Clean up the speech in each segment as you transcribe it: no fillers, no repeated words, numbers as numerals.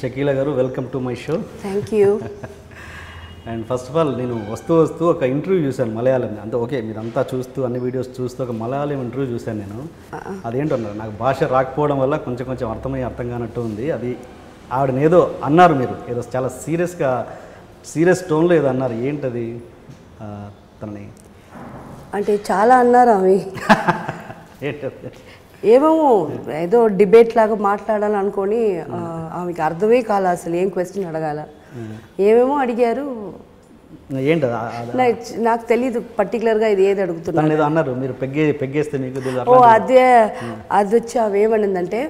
షకీలా గారు, welcome to my show. Thank you. And first of all నేను వస్తూ ఒక ఇంటర్వ్యూ చూశాను మలయాళం. అంతే ఓకే, మీరంతా చూస్తూ అన్ని వీడియోస్ చూస్తూ ఒక మలయాళం ఇంటర్వ్యూ చూశాను నేను. అదేంటన్నారు, నాకు భాష రాకపోవడం వల్ల కొంచెం అర్థం కానట్టు ఉంది. అది ఆవిడనేదో అన్నారు, మీరు ఏదో చాలా సీరియస్ టోన్లో ఏదో అన్నారు. ఏంటది తనని? అంటే చాలా అన్నారు అవి. ఏంటది? ఏమేమో ఏదో డిబేట్ లాగా మాట్లాడాలని అనుకొని ఆమెకి అర్థమే కాల, అసలు ఏం క్వశ్చన్ అడగాల. ఏమేమో అడిగారు. ఏంటది? నాకు తెలీదు పర్టికులర్గా ఇది ఏది అడుగుతున్నారు. ఏదో అన్నారు మీరు, పెగ్గేస్తే మీకు. ఓ అదే, అది వచ్చి అవి ఏమనిందంటే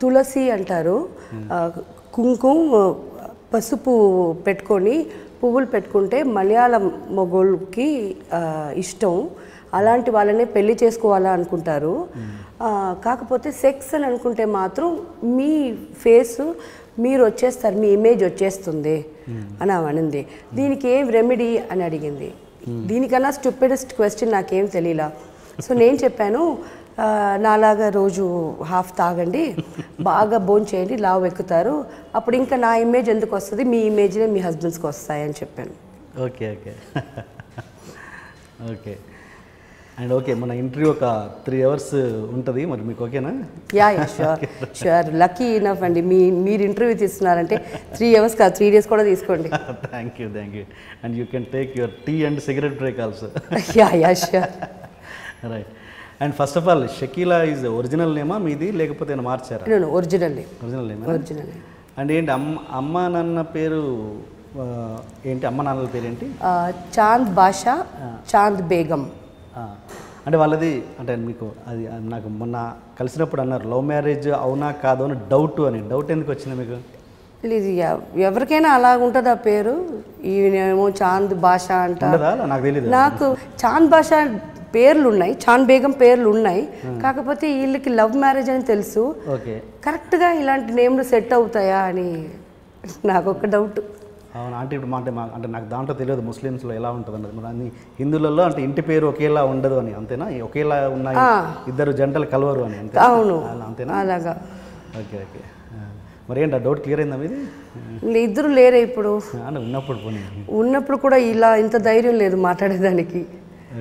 తులసి అంటారు, కుంకుమ పసుపు పెట్టుకొని పువ్వులు పెట్టుకుంటే మలయాళం మొగోళ్ళకి ఇష్టం, అలాంటి వాళ్ళనే పెళ్లి చేసుకోవాలా అనుకుంటారు. కాకపోతే సెక్స్ అని అనుకుంటే మాత్రం మీ ఫేసు మీరు వచ్చేస్తారు, మీ ఇమేజ్ వచ్చేస్తుంది అని అనింది. దీనికి ఏం రెమెడీ అని అడిగింది. దీనికన్నా స్టూపిడెస్ట్ క్వశ్చన్ నాకేం తెలియలా. సో నేను చెప్పాను, నాలాగా రోజు హాఫ్ తాగండి, బాగా భోజనం చేయండి, లావు ఎక్కుతారు, అప్పుడు ఇంకా నా ఇమేజ్ ఎందుకు వస్తుంది, మీ ఇమేజ్నే మీ హస్బెండ్స్కి వస్తాయని చెప్పాను. Okay okay okay. And okay, మన ఇంటర్వ్యూ ఒక 3 hours ఉంటుంది, మరి మీకు ఓకేనా? Yeah sure. లక్కీ ఇనఫ్ అండి, మీరు ఇంటర్వ్యూ తీస్తున్నారంటే 3 hours కాదు, 3 days కూడా తీసుకోండి. Thank you. And you can take your tea and cigarette break also. Ya sure. Right. And first of all Shakeela is original నేమా మీది, లేకపోతే మార్చారా? Original name. అండ్ ఏంటి అమ్మ నాన్న పేరు ఏంటి? అమ్మ నాన్నల పేరు ఏంటి? చాంద్ బాషా, చాంద్ బేగం. అంటే వాళ్ళది, అంటే మీకు అది నాకు మొన్న కలిసినప్పుడు అన్నారు లవ్ మ్యారేజ్ అవునా కాదు అని డౌట్ ఎందుకు వచ్చింది మీకు? ఇది ఎవరికైనా అలా ఉంటుంది ఆ పేరు. ఈయనేమో చాంద్ బాషా అంటారు, నాకు తెలియదు. నాకు చాంద్ బాషా పేర్లు ఉన్నాయి, చాంద్ బేగం పేర్లు ఉన్నాయి, కాకపోతే వీళ్ళకి లవ్ మ్యారేజ్ అని తెలుసు. కరెక్ట్గా ఇలాంటి నేమ్లు సెట్ అవుతాయా అని నాకు ఒక డౌట్. అవును అంటే ఇప్పుడు అంటే నాకు దాంట్లో తెలియదు ముస్లిమ్స్లో ఎలా ఉంటుంది అన్నది. మరి అన్ని హిందువులలో అంటే ఇంటి పేరు ఒకేలా ఉండదు అని, అంతేనా? ఒకేలా ఉన్నాయి, ఇద్దరు జంటలు కలవరు అని, అంతే? అవును, అంతేనా? అలాగా. ఓకే. మరి ఏంటి డౌట్ క్లియర్ అయిందా మీది? ఇద్దరు లేరే ఇప్పుడు. ఉన్నప్పుడు కూడా ఇలా ఇంత ధైర్యం లేదు మాట్లాడేదానికి.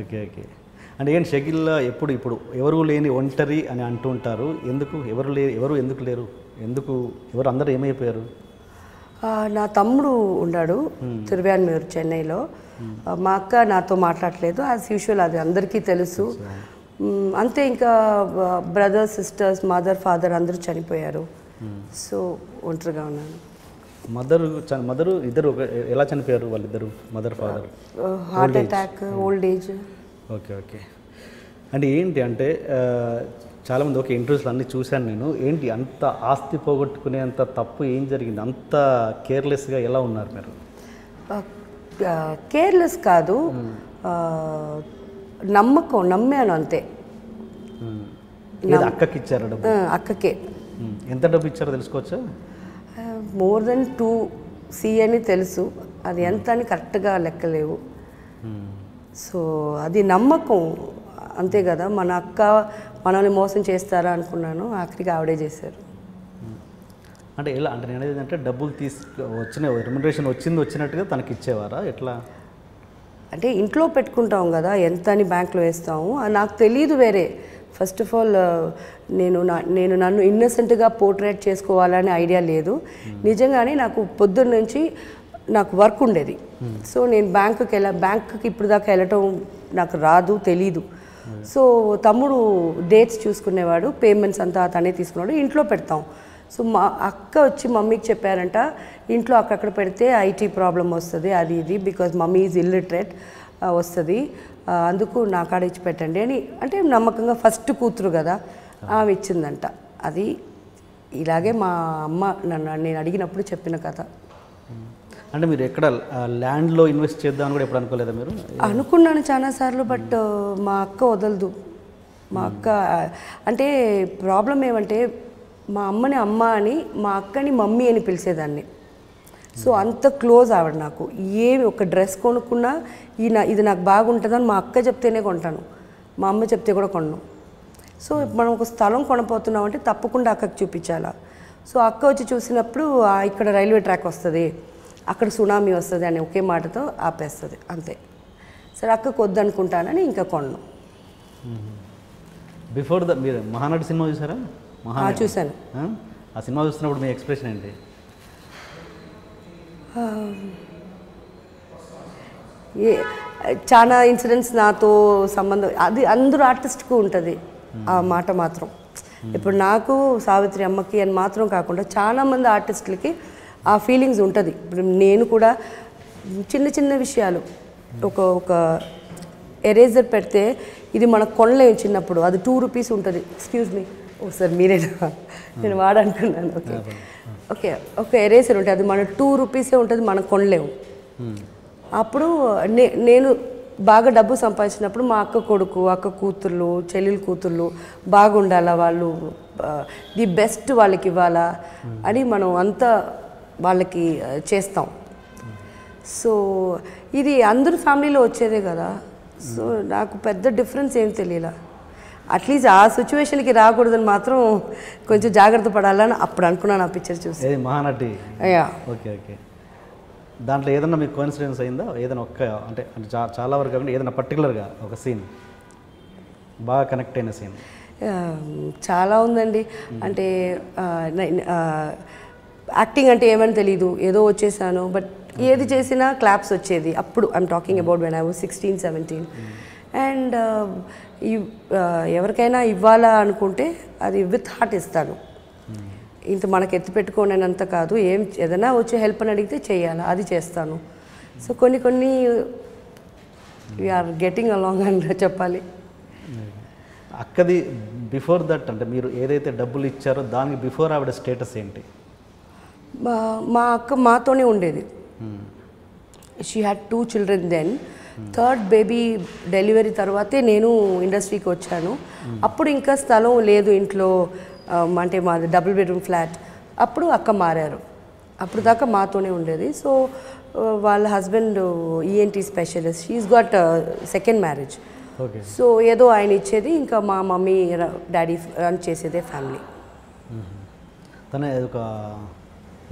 ఓకే. అంటే ఏంటి షకీలా ఇప్పుడు ఎవరు లేని ఒంటరి అని అంటూ ఉంటారు. ఎందుకు ఎవరు ఎందుకు లేరు? ఎవరు అందరూ ఏమైపోయారు? నా తమ్ముడు ఉన్నాడు తిరువాన్మూర్, చెన్నైలో. మా అక్క నాతో మాట్లాడలేదు, యాజ్ యూజువల్, అది అందరికీ తెలుసు. అంతే, ఇంకా బ్రదర్స్, సిస్టర్స్, మదర్, ఫాదర్ అందరూ చనిపోయారు. సో ఒంటరిగా ఉన్నాను. మదరు ఇద్దరు ఎలా చనిపోయారు? వాళ్ళిద్దరు, mother father? Heart attack, old age. Okay. అంటే ఏంటి అంటే చాలామంది ఇంటర్వ్యూస్లో అన్నీ చూశాను నేను. ఏంటి అంత ఆస్తి పోగొట్టుకునేంత తప్పు ఏం జరిగింది? అంత కేర్లెస్గా ఎలా ఉన్నారు మీరు? కేర్లెస్ కాదు, నమ్మాను అంతే. అక్కకి ఇచ్చారు డబ్బు? అక్కకే. ఎంత డబ్బు ఇచ్చారో తెలుసుకోవచ్చా? మోర్ దెన్ 2 C అని తెలుసు, అది ఎంత అని కరెక్ట్గా లెక్కలేవు. సో అది నమ్మకం అంతే కదా. మన అక్క మనల్ని మోసం చేస్తారా అనుకున్నాను, ఆఖరికి ఆవిడే చేశారు. అంటే ఎలా అంటే నేను ఏంటంటే డబ్బులు వచ్చిన రెమ్యునరేషన్ వచ్చినట్టుగా తనకి ఇచ్చేవారా ఎట్లా? అంటే ఇంట్లో పెట్టుకుంటాం కదా, ఎంత అని బ్యాంక్లో వేస్తాము, నాకు తెలియదు వేరే. ఫస్ట్ ఆఫ్ ఆల్ నేను నన్ను ఇన్నసెంట్గా పోర్ట్రేట్ చేసుకోవాలనే ఐడియా లేదు. నిజంగానే నాకు పొద్దున్న నుంచి నాకు వర్క్ ఉండేది. సో నేను బ్యాంకుకి ఇప్పుడు దాకా వెళ్ళటం నాకు రాదు, తెలీదు. సో తమ్ముడు డేట్స్ చూసుకునేవాడు, పేమెంట్స్ అంతా తనే తీసుకున్నాడు, ఇంట్లో పెడతాం. సో మా అక్క వచ్చి మమ్మీకి చెప్పారంట, ఇంట్లో అక్కడక్కడ పెడితే ఐటీ ప్రాబ్లం వస్తుంది, అది ఇది, బికాజ్ మమ్మీ ఈజ్ ఇల్లిటరేట్ వస్తుంది, అందుకు నా కాడ ఇచ్చి పెట్టండి అని. అంటే నమ్మకంగా ఫస్ట్ కూతురు కదా, ఆమె ఇచ్చిందంట. అది ఇలాగే మా అమ్మ నేను అడిగినప్పుడు చెప్పిన కథ. అంటే మీరు ఎక్కడ ల్యాండ్లో ఇన్వెస్ట్ చేద్దామని కూడా ఎప్పుడు అనుకోలేదా మీరు? అనుకున్నాను చాలాసార్లు, బట్ మా అక్క వదలదు. మా అక్క అంటే ప్రాబ్లం ఏమంటే, మా అమ్మని అమ్మ అని, మా అక్కని మమ్మీ అని పిలిచేదాన్ని. సో అంత క్లోజ్ ఆవిడ నాకు. ఏమి ఒక డ్రెస్ కొనుక్కున్నా ఇది నాకు బాగుంటుందని మా అక్క చెప్తేనే కొంటాను, మా అమ్మ చెప్తే కూడా కొన్నాను. సో మనం ఒక స్థలం కొనపోతున్నామంటే తప్పకుండా అక్కకి చూపించాలా. సో అక్క వచ్చి చూసినప్పుడు ఇక్కడ రైల్వే ట్రాక్ వస్తుంది, అక్కడ సునామీ వస్తుంది అని ఒకే మాటతో ఆపేస్తుంది అంతే. సరే అక్కకు వద్దనుకుంటానని ఇంకా కొన్నాను. బిఫోర్ ద మీరు మహానటి సినిమా చూసారా? చూశాను. ఆ సినిమా చూస్తున్నప్పుడు మీ ఎక్స్ప్రెషన్ ఏంటి? చాలా ఇన్సిడెంట్స్ నాతో సంబంధం, అది అందరూ ఆర్టిస్ట్కు ఉంటుంది ఆ మాట మాత్రం. ఇప్పుడు నాకు సావిత్రి అమ్మకి అని మాత్రం కాకుండా చాలామంది ఆర్టిస్టులకి ఆ ఫీలింగ్స్ ఉంటుంది. ఇప్పుడు నేను కూడా చిన్న చిన్న విషయాలు, ఒక ఎరేజర్ పెడితే ఇది మనకు కొనలేము చిన్నప్పుడు, అది 2 రూపీస్ ఉంటుంది. ఎక్స్క్యూజ్ మీ, ఓ సార్ మీరేనా, నేను వాడనుకున్నాను. ఓకే ఓకే, ఒక ఎరేజర్ ఉంటుంది, అది మన 2 రూపీసే ఉంటుంది, మనం కొనలేము. అప్పుడు నేను బాగా డబ్బు సంపాదించినప్పుడు మా అక్క కొడుకు, అక్క కూతుర్లు, చెల్లెలు కూతుర్లు బాగుండాలా, వాళ్ళు ది బెస్ట్ వాళ్ళకి ఇవ్వాలా అని మనం అంతా వాళ్ళకి చేస్తాం. సో ఇది అందరు ఫ్యామిలీలో వచ్చేదే కదా. సో నాకు పెద్ద డిఫరెన్స్ ఏం తెలియలా. అట్లీస్ట్ ఆ సిచ్యువేషన్కి రాకూడదని మాత్రం కొంచెం జాగ్రత్త పడాలని అప్పుడు అనుకున్నాను ఆ పిక్చర్ చూసి. మహానటి. యా. Okay okay. దాంట్లో ఏదన్నా మీకు కోఇన్సిడెన్స్ అయిందా? ఏదైనా అంటే చాలా వరకు కాకుండా ఏదైనా పర్టికులర్గా ఒక సీన్ బాగా కనెక్ట్ అయిన సీన్? చాలా ఉందండి. అంటే యాక్టింగ్ అంటే ఏమని తెలీదు, ఏదో వచ్చేసాను. బట్ ఏది చేసినా క్లాప్స్ వచ్చేది. అప్పుడు I'm talking about when I was 16-17. And ఎవరికైనా ఇవ్వాలా అనుకుంటే అది విత్ హార్ట్ ఇస్తాను. ఇంత మనకు ఎత్తి పెట్టుకోనంత కాదు, ఏదైనా వచ్చి హెల్ప్ అని అడిగితే చేయాలా, అది చేస్తాను. సో కొన్ని వీఆర్ గెటింగ్ అలాంగ్ అని చెప్పాలి. అక్కది బిఫోర్ దట్, అంటే మీరు ఏదైతే డబ్బులు ఇచ్చారో దానికి బిఫోర్ ఆవిడ స్టేటస్ ఏంటి? మా అక్క మాతోనే ఉండేది. She had 2 children then. 3rd baby delivery తర్వాతే నేను ఇండస్ట్రీకి వచ్చాను. అప్పుడు ఇంకా స్థలం లేదు ఇంట్లో, అంటే మాది డబుల్ బెడ్రూమ్ ఫ్లాట్. అప్పుడు అక్క మారారు. అప్పుడు దాకా మాతోనే ఉండేది. సో వాళ్ళ husband ENT specialist, she is got 2nd marriage. So ఏదో ఆయన ఇచ్చేది, ఇంకా మా మమ్మీ డాడీ రన్ చేసేదే ఫ్యామిలీ. తన ఒక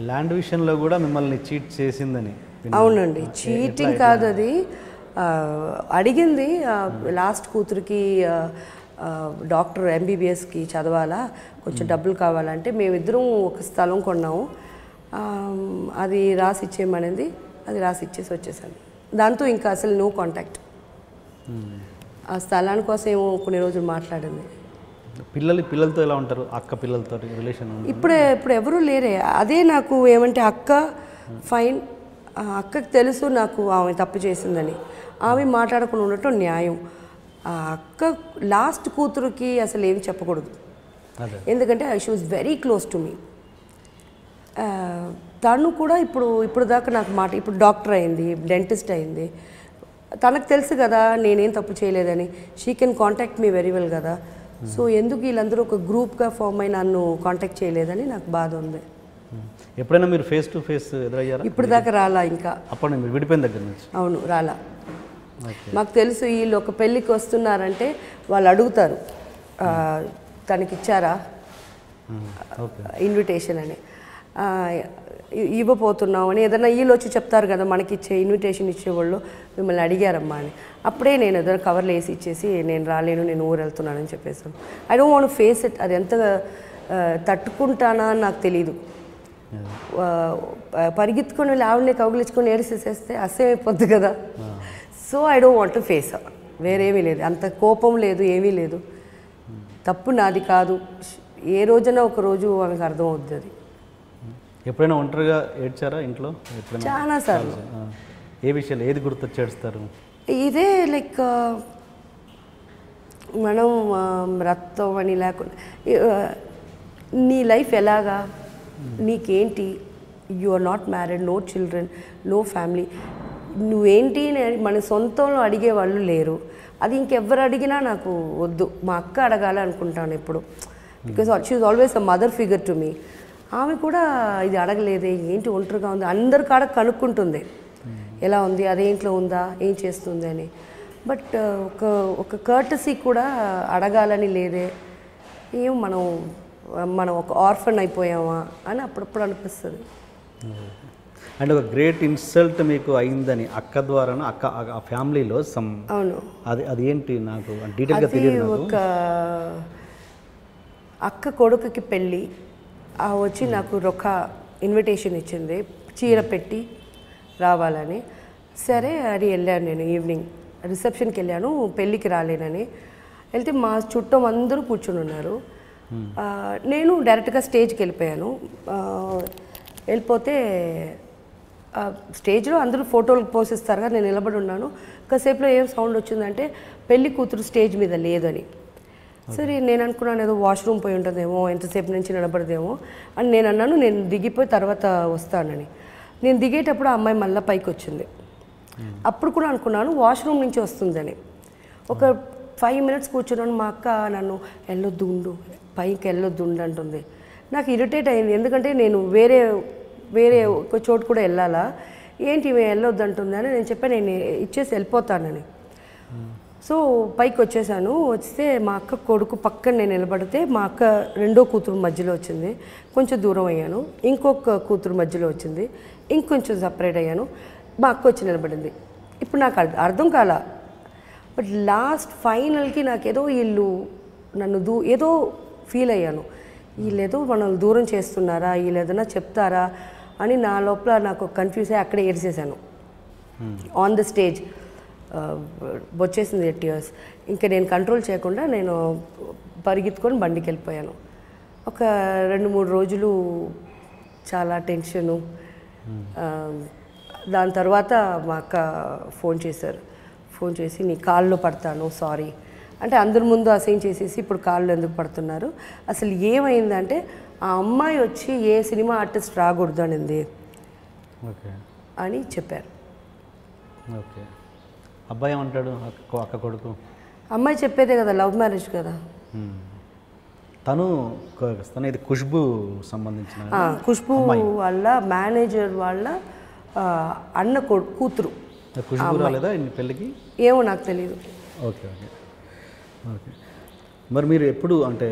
ల్యాండ్ విషయంలో కూడా మిమ్మల్ని చీట్ చేసిందని? అవునండి, చీటింగ్ కాదు అది. అడిగింది లాస్ట్ కూతురికి డాక్టర్ ఎంబీబీఎస్కి చదవాలా, కొంచెం డబ్బులు కావాలంటే మేమిద్దరం ఒక స్థలం కొన్నాము, అది రాసి ఇచ్చేయమనేది. అది రాసి ఇచ్చేసి వచ్చేసాను. దాంతో ఇంకా అసలు నో కాంటాక్ట్. ఆ స్థలాని కోసం ఏమో కొన్ని రోజులు మాట్లాడింది. పిల్లలతో ఎలా ఉంటారు? అక్క పిల్లలతో రిలేషన్ ఇప్పుడు ఎవరూ లేరే. అదే నాకు ఏమంటే అక్క ఫైన్, అక్కకి తెలుసు నాకు ఆమె తప్పు చేసిందని. ఆమె మాట్లాడకుండా ఉండటం న్యాయం. ఆ అక్క లాస్ట్ కూతురుకి అసలు ఏమి చెప్పకూడదు, ఎందుకంటే she was very close to me. తను కూడా ఇప్పుడు దాకా నాకు ఇప్పుడు డాక్టర్ అయింది, డెంటిస్ట్ అయింది. తనకు తెలుసు కదా నేనేం తప్పు చేయలేదని. She can contact me very well కదా. సో ఎందుకు వీళ్ళందరూ ఒక గ్రూప్గా ఫామ్ అయి నన్ను కాంటాక్ట్ చేయలేదని నాకు బాధ ఉంది. ఎప్పుడైనా మీరు ఫేస్ టు ఫేస్ ఎదురయ్యారా? ఇప్పుడు దాకా రాలా ఇంకా. అప్పుడు మీరు విడిపోయిన దగ్గర నుంచి? అవును, రాలా. మాకు తెలుసు వీళ్ళు ఒక పెళ్ళికి వస్తున్నారంటే వాళ్ళు అడుగుతారు తనకిచ్చారా ఇన్విటేషన్ అని. ఇవ్వబోతున్నాం అని ఏదైనా వీళ్ళు వచ్చి చెప్తారు కదా మనకి ఇచ్చే ఇన్విటేషన్ ఇచ్చేవాళ్ళు, మిమ్మల్ని అడిగారమ్మా అని. అప్పుడే నేను ఏదైనా కవర్లు వేసి ఇచ్చేసి నేను రాలేను, నేను ఊరు వెళ్తున్నానని చెప్పేసాను. I don't want face it. అది ఎంత తట్టుకుంటానా అని నాకు తెలీదు. పరిగెత్తుకొని ఆవిడని కౌగులించుకొని ఏడిసేసేస్తే అసహ్యమైపోద్ది కదా. So I don't want to face. వేరేమీ లేదు, అంత కోపం లేదు, ఏమీ లేదు. తప్పు నాది కాదు. ఏ రోజైనా ఒక రోజు ఆమెకు అర్థం అవుతుంది. అది ఎప్పుడైనా ఒంటరిగా ఏడ్చారా ఇంట్లో? చాలాసార్లు. ఏ విషయాలు ఏది గుర్తొచ్చి ఏడుస్తారు? ఇదే లైక్ మనం రక్తం అని లేకుండా నీ లైఫ్ ఎలాగా, నీకేంటి, you are not married, no children, no family, నువ్వేంటి మన సొంతంలో అడిగే వాళ్ళు లేరు. అది ఇంకెవ్వరు అడిగినా నాకు వద్దు. మా అక్క అడగాలి అనుకుంటాను ఎప్పుడు, because she is always a mother figure to me. ఆమె కూడా ఇది అడగలేదే, ఏంటి ఒంటరిగా ఉంది, అందరి కాడ కనుక్కుంటుంది ఎలా ఉంది, అదే ఇంట్లో ఉందా, ఏం చేస్తుంది అని. బట్ ఒక కర్టసీ కూడా అడగాలని లేదే. ఏం మనం మనం ఒక ఆర్ఫన్ అయిపోయామా అని అప్పుడప్పుడు అనిపిస్తుంది. అండ్ ఒక గ్రేట్ ఇన్సల్ట్ మీకు అయిందని అక్క ద్వారాను అక్క ఆ ఫ్యామిలీలో సమ్ అవును, అది ఏంటి నాకు డీటెయిల్గా అది తెలియదు. ఒక అక్క కొడుకుకి పెళ్ళి వచ్చి నాకు ఒక ఇన్విటేషన్ ఇచ్చింది, చీర పెట్టి రావాలని. సరే అది వెళ్ళాను, నేను ఈవినింగ్ రిసెప్షన్కి వెళ్ళాను, పెళ్ళికి రాలేనని. వెళ్తే మా చుట్టం అందరూ కూర్చుని ఉన్నారు. నేను డైరెక్ట్గా స్టేజ్కి వెళ్ళిపోయాను. వెళ్ళిపోతే స్టేజ్లో అందరూ ఫోటోలు పోసిస్తారు కదా, నేను నిలబడి ఉన్నాను. కాసేపులో ఏం సౌండ్ వచ్చిందంటే పెళ్లి కూతురు స్టేజ్ మీద లేదని. సరే నేను అనుకున్నాను ఏదో వాష్రూమ్ పోయి ఉంటుందేమో, ఎంతసేపు నుంచి నిలబడదేమో అని నేను అన్నాను. నేను దిగిపోయి తర్వాత వస్తానని. నేను దిగేటప్పుడు ఆ అమ్మాయి మళ్ళీ పైకి వచ్చింది. అప్పుడు కూడా అనుకున్నాను వాష్రూమ్ నుంచి వస్తుందని. ఒక 5 minutes కూర్చున్నాను. మా అక్క నన్ను వెళ్ళొద్దు ఉండు, పైకి వెళ్ళొద్దు ఉండు అంటుంది. నాకు ఇరిటేట్ అయింది, ఎందుకంటే నేను వేరే ఒక చోటు కూడా వెళ్ళాలా, ఏంటి మేము వెళ్ళొద్దు అంటుంది అని నేను చెప్పాను, నేను ఇచ్చేసి వెళ్ళిపోతానని. సో పైకి వచ్చేసాను. వస్తే మా అక్క కొడుకు పక్కన నేను నిలబడితే మా అక్క రెండో కూతురు మధ్యలో వచ్చింది, కొంచెం దూరం అయ్యాను. ఇంకొక కూతురు మధ్యలో వచ్చింది, ఇంకొంచెం సపరేట్ అయ్యాను. మా అక్క వచ్చి నిలబడింది. ఇప్పుడు నాకు అర్థం కాల. బట్ లాస్ట్ ఫైనల్కి నాకేదో వీళ్ళు నన్ను ఏదో ఫీల్ అయ్యాను, వీళ్ళు ఏదో మనల్ని దూరం చేస్తున్నారా, వీళ్ళు ఏదైనా చెప్తారా అని నా లోపల నాకు కన్ఫ్యూజ్ అయ్యి అక్కడే ఏడ్చేసాను ఆన్ ద స్టేజ్. వచ్చేసింది టీయర్స్. ఇంకా నేను కంట్రోల్ చేయకుండా నేను పరిగెత్తుకొని బండికి వెళ్ళిపోయాను. ఒక 2-3 రోజులు చాలా టెన్షను. దాని తర్వాత మా అక్క ఫోన్ చేసి నీ కాల్లో పడతాను సారీ అంటే అందరి ముందు అసైన్ చేసేసి ఇప్పుడు కాళ్ళు ఎందుకు పడుతున్నారు, అసలు ఏమైందంటే ఆ అమ్మాయి వచ్చి ఏ సినిమా ఆర్టిస్ట్ రాకూడదు అనింది అని చెప్పారు. ఓకే, అబ్బాయి ఏమంటాడు అక్క కొడుకు? అమ్మాయి చెప్పేదే కదా, లవ్ మ్యారేజ్ కదా. తను ఇది ఖుష్బూ సంబంధించిన ఖుష్బూ వాళ్ళ మేనేజర్ వాళ్ళ అన్న కూతురు. ఖుష్బూ రాలేదా పెళ్ళికి? ఏమో నాకు తెలియదు. Okay okay okay. మరి మీరు ఎప్పుడు అంటే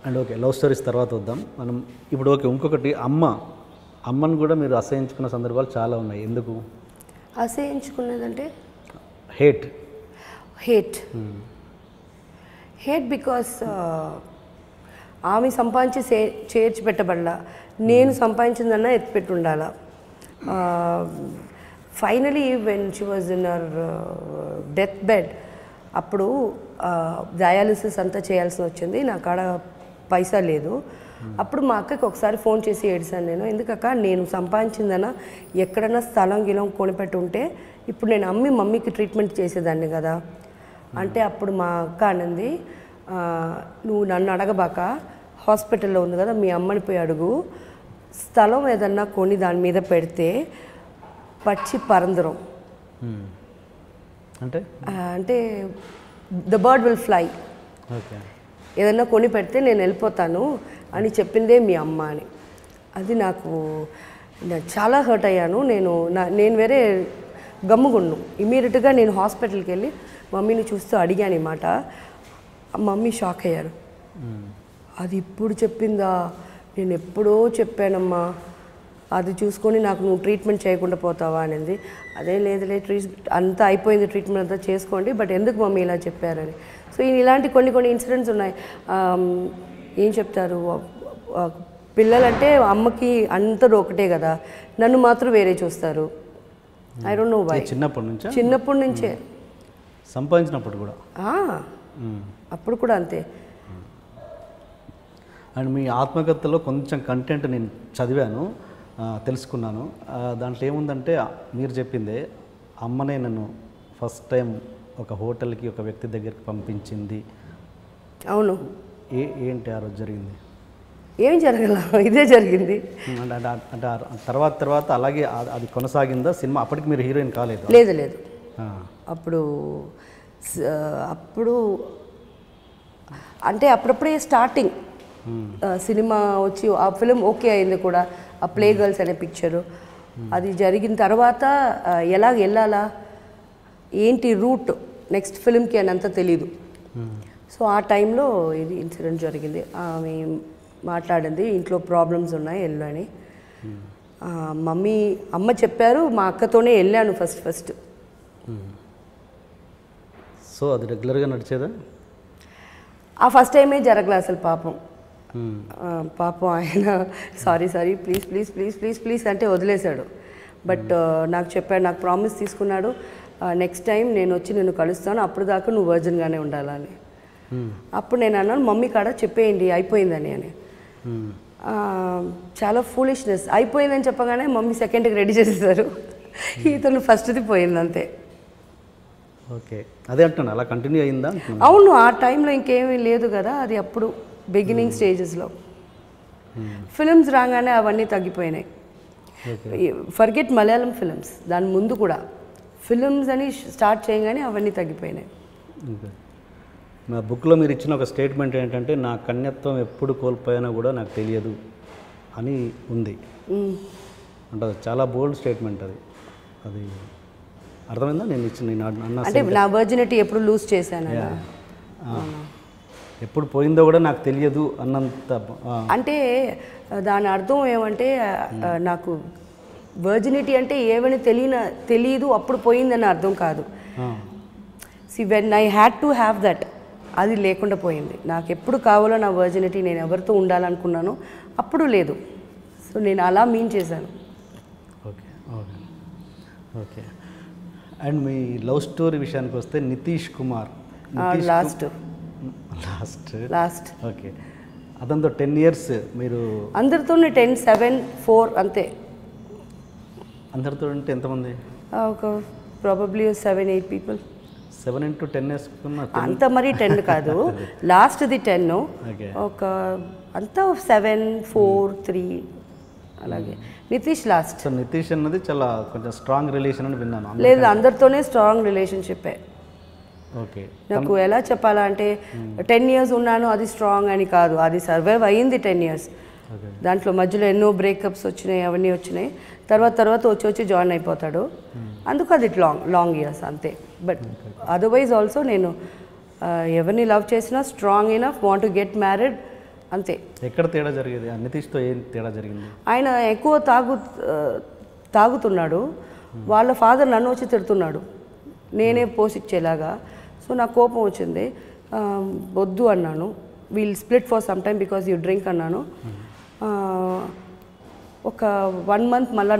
అండ్ ఓకే లవ్ స్టోరీస్ తర్వాత వద్దాం మనం. ఇప్పుడు ఓకే ఇంకొకటి అమ్మను కూడా మీరు అసహించుకున్న సందర్భాలు చాలా ఉన్నాయి. ఎందుకు అసహించుకున్నదంటే? హేట్ బికాస్ ఆమె సంపాదించి చేర్చి పెట్టబడలా, నేను సంపాదించిందన్నా ఎత్తిపెట్టి ఉండాలా. Finally when she was in our death bed, అప్పుడు డయాలిసిస్ అంతా చేయాల్సి వచ్చింది, నా కాడ పైసా లేదు. అప్పుడు మా అక్కకి ఒకసారి ఫోన్ చేసి ఏడిసాను నేను, ఎందుకక్క నేను సంపాదించిందన్నా ఎక్కడన్నా స్థలం గిలం కొనిపెట్టి ఉంటే ఇప్పుడు నేను అమ్మి మమ్మీకి ట్రీట్మెంట్ చేసేదాన్ని కదా అంటే, అప్పుడు మా అక్క అన్నది నువ్వు నన్ను అడగబాక, హాస్పిటల్లో ఉంది కదా మీ అమ్మని పోయి అడుగు, స్థలం ఏదన్నా కొని దాని మీద పెడితే పచ్చి పరందరం అంటే ద బర్డ్ విల్ ఫ్లై, ఏదన్నా కొని పెడితే నేను వెళ్ళిపోతాను అని చెప్పిందే మీ అమ్మ అని. అది నాకు చాలా హర్ట్ అయ్యాను. నేను వేరే గమ్ముగున్నాను. ఇమీడియట్గా నేను హాస్పిటల్కి వెళ్ళి మమ్మీని చూస్తూ అడిగాను ఈ మాట. మమ్మీ షాక్ అయ్యారు. అది ఇప్పుడు చెప్పిందా, నేను ఎప్పుడో చెప్పానమ్మా, అది చూసుకొని నాకు నువ్వు ట్రీట్మెంట్ చేయకుండా పోతావా అనేది. అదే లేదులే, అంతా అయిపోయింది, ట్రీట్మెంట్ అంతా చేసుకోండి, బట్ ఎందుకు మమ్మీ ఇలా చెప్పారని. సో ఇలాంటి కొన్ని ఇన్సిడెంట్స్ ఉన్నాయి. ఏం చెప్తారు, పిల్లలంటే అమ్మకి అందరూ ఒకటే కదా, నన్ను మాత్రం వేరే చూస్తారు. I don't know why. చిన్నప్పటి నుంచే సంపాదించినప్పుడు కూడా అప్పుడు కూడా అంతే. అండ్ మీ ఆత్మకథలో కొంచెం కంటెంట్ నేను చదివాను, తెలుసుకున్నాను. దాంట్లో ఏముందంటే మీరు చెప్పిందే, అమ్మనే నన్ను ఫస్ట్ టైం ఒక హోటల్కి ఒక వ్యక్తి దగ్గరికి పంపించింది. అవును. ఏంటి ఆ రోజు జరిగింది? ఏం జరగల, ఇదే జరిగింది. అంటే తర్వాత అలాగే అది కొనసాగిందా సినిమా? అప్పటికి మీరు హీరోయిన్ కాలేదు? లేదు. అప్పుడు అంటే అప్పుడప్పుడే స్టార్టింగ్ సినిమా వచ్చి ఆ ఫిలిం ఓకే అయింది కూడా, ఆ ప్లే గర్ల్స్ అనే పిక్చరు. అది జరిగిన తర్వాత ఎలా వెళ్ళాలా, ఏంటి రూట్ నెక్స్ట్ ఫిలింకి అని అంతా తెలీదు. సో ఆ టైంలో ఇది ఇన్సిడెంట్ జరిగింది. ఆమె మాట్లాడింది ఇంట్లో ప్రాబ్లమ్స్ ఉన్నాయి వెళ్ళు అని. అమ్మ చెప్పారు, మా అక్కతోనే వెళ్ళాను ఫస్ట్. సో అది రెగ్యులర్గా నడిచేదా? ఆ ఫస్ట్ టైమే జరగలే అసలు పాపం. ఆయన సారీ ప్లీజ్ అంటే వదిలేశాడు. బట్ నాకు చెప్పాడు, నాకు ప్రామిస్ తీసుకున్నాడు, నెక్స్ట్ టైం నేను వచ్చి నిన్ను కలుస్తాను, అప్పుడు దాకా నువ్వు వర్జిన్గానే ఉండాలని. అప్పుడు నేను అన్నాను మమ్మీ కాడ చెప్పేయండి అయిపోయిందని అని. చాలా ఫూలిష్నెస్. అయిపోయిందని చెప్పగానే మమ్మీ సెకండ్కి రెడీ చేసేసారు. ఇతను ఫస్ట్ది పోయింది అంతే. ఓకే, అదే అంటున్నా, అలా కంటిన్యూ అయిందా? అవును, ఆ టైంలో ఇంకేమీ లేదు కదా, అది అప్పుడు బిగినింగ్ స్టేజెస్లో. ఫిలిమ్స్ రాగానే అవన్నీ తగ్గిపోయినాయి. ఫర్గెట్ మలయాళం ఫిలిమ్స్, దాని ముందు కూడా ఫిలిమ్స్ అని స్టార్ట్ చేయగానే అవన్నీ తగ్గిపోయినాయి. నా బుక్లో మీరు ఇచ్చిన ఒక స్టేట్మెంట్ ఏంటంటే, నా కన్యత్వం ఎప్పుడు కోల్పోయానో కూడా నాకు తెలియదు అని ఉంది. అంటే చాలా బోల్డ్ స్టేట్మెంట్ అది. అది అర్థమైందా? నేను అన్న అంటే నా వర్జినిటీ ఎప్పుడు లూజ్ చేశాను, ఎప్పుడు పోయిందో కూడా నాకు తెలియదు అన్నంత. అంటే దాని అర్థం ఏమంటే నాకు వర్జినిటీ అంటే ఏమని తెలియదు అప్పుడు పోయిందని అర్థం కాదు. When I had to have that, అది లేకుండా పోయింది. నాకు ఎప్పుడు కావాలో నా వర్జినిటీ, నేను ఎవరితో ఉండాలనుకున్నానో అప్పుడు లేదు. సో నేను అలా మీన్ చేశాను. Okay okay okay. And me love story విషయానికి వస్తే నితీష్ కుమార్ లాస్ట్ ఓకే, అతనితో 10 years మీరు అందరితోనే 10, 7, 4 అంతే. అందరితో అంటే ఎంతమంది? ఒక ప్రాబబ్లీ 7, 8 people. 7 into 10 అంత మరీ 10 కాదు, లాస్ట్ది 10. ఒక అంతా 7, 4, 3 అలాగే. నితీష్ లాస్ట్. సో నితీష్ అన్నది చాలా కొంచెం స్ట్రాంగ్ రిలేషన్ అని విన్నాను. లేదు, అందరితోనే స్ట్రాంగ్ రిలేషన్షిప్పే. ఓకే, నాకు ఎలా చెప్పాలంటే 10 years ఉన్నాను అది స్ట్రాంగ్ అని కాదు, అది సర్వైవ్ అయ్యింది 10 years. దాంట్లో మధ్యలో ఎన్నో బ్రేకప్స్ వచ్చినాయి, అవన్నీ వచ్చినాయి. తర్వాత వచ్చి జాయిన్ అయిపోతాడు, అందుకు అది లాంగ్ ఇయర్స్ అంతే. బట్ అదర్వైజ్ ఆల్సో నేను ఎవరిని లవ్ చేసినా strong enough, want to get married అంతే. ఎక్కడ తేడా జరిగేది? నితీష్తో ఏం తేడా జరిగింది? ఆయన ఎక్కువ తాగుతున్నాడు. వాళ్ళ ఫాదర్ నన్ను వచ్చి తిడుతున్నాడు, నేనే పోషించేలాగా. సో నాకు కోపం వచ్చింది, వద్దు అన్నాను. We'll split for some time because you drink అన్నాను. ఒక 1 month మళ్ళీ